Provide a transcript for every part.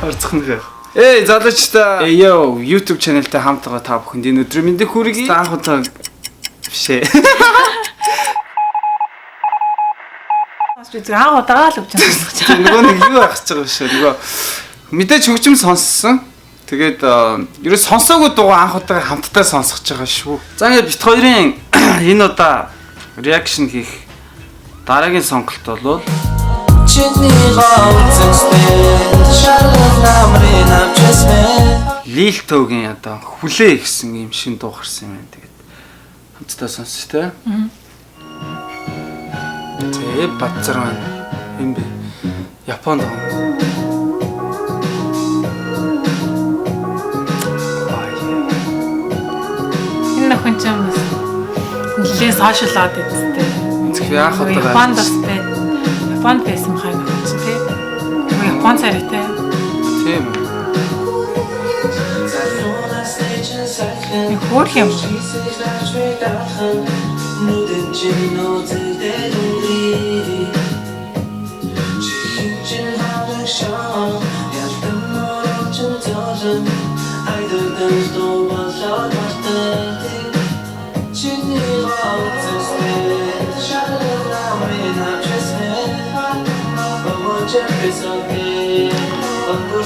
Орцохноо. Залуучдаа ёо YouTube channel-тай хамт байгаа та бүхэнд энэ өдрийн мэндийг хүргэе. Анх удаа бишээ. Анх удаага л өгч байгаа. Нөгөө нэг юу байх гэж байгаа шүү. Нөгөө мэдээж хөгжим сонссон. Тэгээд ерөө сонсоогүй дуу анх удаа хамтдаа сонсож байгаа шүү. За ингээд бит хоёрын энэ удаа reaction хийх дараагийн сонголт бол Lil Tog-ийн одоо хүлээ гэсэн юм шин дуу гарсан юм байна. Тэгээд хамтдаа сонсч тэ. Тэ бацар байна. Юм бэ? Японд байгаа. Энэ хүн ч юм нэлээд сошиалаад идтэй. Зөвхөн яах вэ? Японд бастай. Японд байсан хайг гэж тий. Япон царайтай. Тийм. Хөр юм.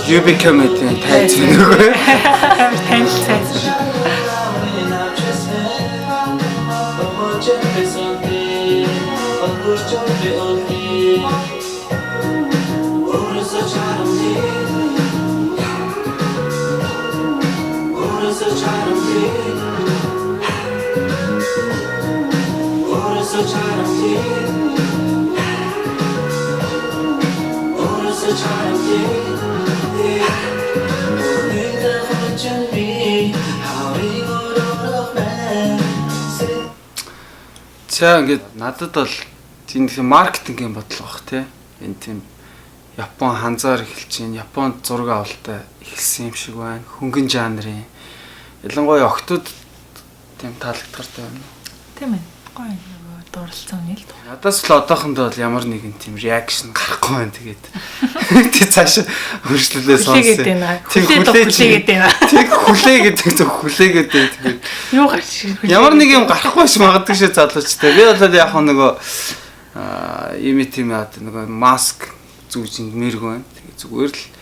You become it тайц нөгөө. Танилцсан. За ингээд надад бол тийм маркетингийн бодлого бах тий. Энэ тийм Япон ханзаар эхэлж байна. Японд зураг авалтаа эхэлсэн юм шиг байна. Хөнгөн жанрын. Ялангуяа охтууд тийм таалагдгартай байна. Тийм ээ. Гоё нөгөө дурлцсан нийл. Надаас л одоохондоо бол ямар нэгэн тийм reaction гарахгүй байна тэгээд. Тэг цааш хөршлөлөө сонссон. Тийм хүлээгээд байна. Тэг хүлээ гэдэг зөв хүлээгээд байна тэгээд. Юу гарч ямар нэг юм гарахгүй ш магадгүй шээ залуучтай. Би бол яг нөгөө ийм тийм яа нөгөө маск зүүж ингэмэргүй байна. Тэгээд зүгээр л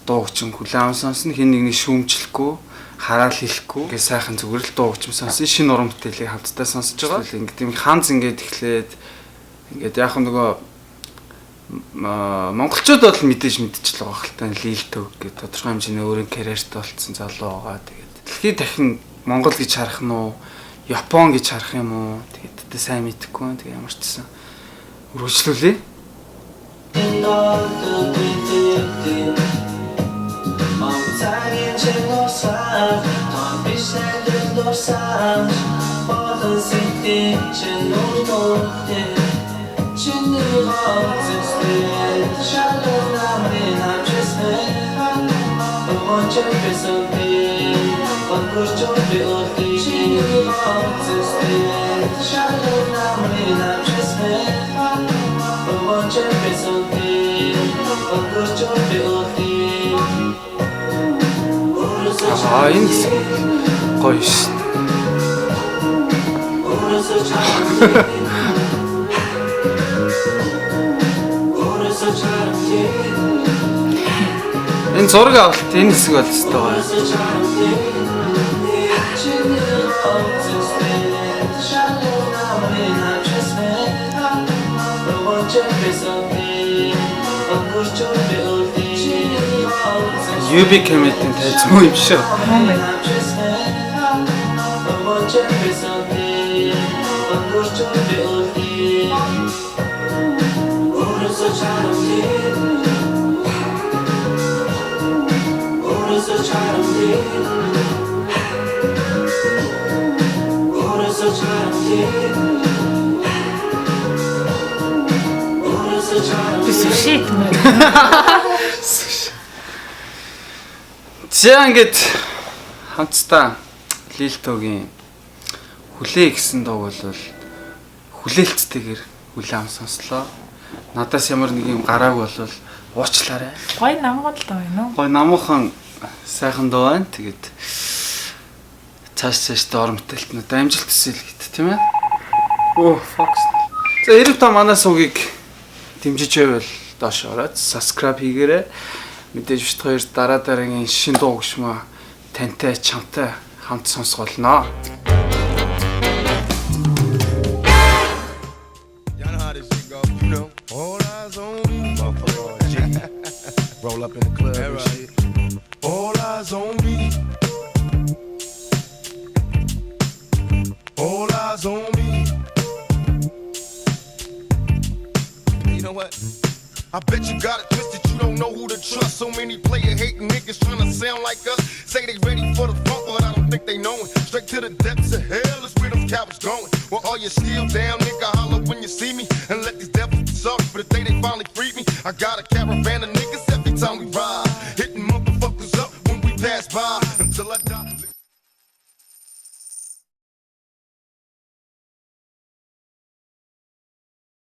дуу хүчин хүлээн сонсно хин нэгний шүүмжлэхгүй хараал хэлэхгүй гээ сайхан зүгээр л дуу хүчин сонсон шинэ уран бүтээлийг хамтдаа сонсож байгаа. Ингээд тийм ханз ингээд эхлээд ингээд яг нөгөө монголчууд бол мэдээж мэдчихл байгаа хэлтэй Lil Tog гэдэг тодорхой хэмжээний өөрийн карьерт болцсон залуу байгаа. Тэгээд дэлхийд дахин Монгол гэж харах нь уу Япон гэж харах юм уу тэгээд тэ сайн мэдэхгүй байна. Тэгээд ямар ч гэсэн үргэлжлүүлээ. Энэ гоё ш. Энэ зураг авалт энэ хэсэг бол өстой гоё. You became it тайц муу юм шиг. Суши. За ингээд хамтдаа Lil Tog-ийн хүлээ гэсэн дуу бол хүлээлттэйгээр хүлээн сонслоо. Надаас ямар нэг юм гарааг бол уучлаарай. Гой намгал л байна уу? Гой намуухан сайхан дуу байна. Тэгээд цааш дормтэлт нэ амжилт төсөөл гэт тийм ээ. Оо Fox. За ирэх та манай суугийг дэмжиж байвал доош ороод subscribe хийгээрэй. Мэдээж бит хоёр дараагийн шин дуу гүшмэ тантай чамтай хамт сонсголноо. Roll up in the club and shit. All eyes on me. All eyes on me. You know what? I bet you got it twisted, you don't know who to trust. So many player hating niggas trying to sound like us. Say they ready for the funk, but I don't think they know it. Straight to the depths of hell is where them cowards going. Well, are you still down, nigga? Holler when you see me. And let these devils be sorry for the day they finally freed me. I got a caravan of niggas